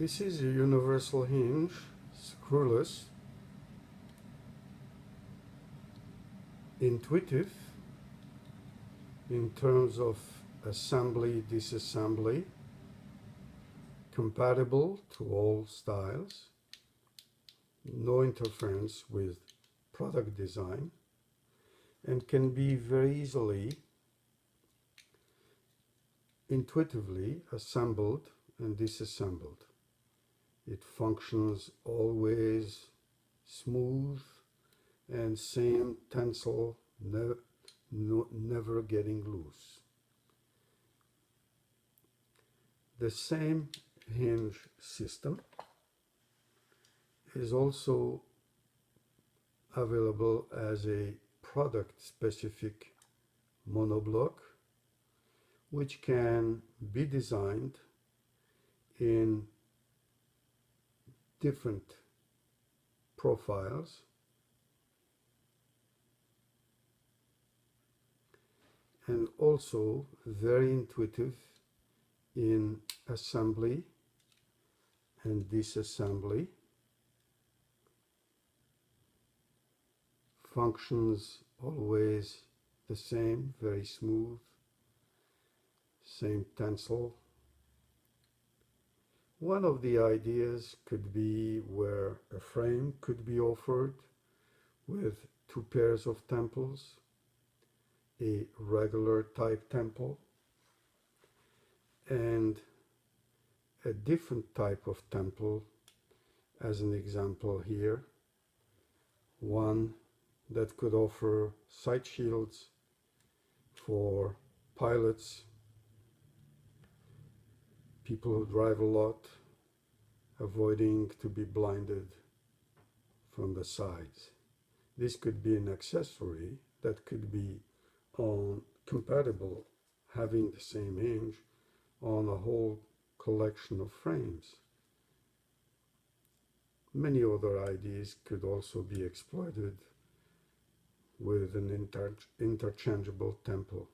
This is a universal hinge, screwless, intuitive in terms of assembly, disassembly, compatible to all styles, no interference with product design, and can be very easily, intuitively assembled and disassembled. It functions always smooth and same tensile, never getting loose. The same hinge system is also available as a product specific monoblock, which can be designed in different profiles and also very intuitive in assembly and disassembly. Functions always the same, very smooth, same tensile. One of the ideas could be where a frame could be offered with two pairs of temples, a regular type temple and a different type of temple, as an example here, one that could offer sight shields for pilots, people who drive a lot, avoiding to be blinded from the sides. This could be an accessory that could be compatible, having the same hinge on a whole collection of frames. Many other ideas could also be exploited with an interchangeable temple.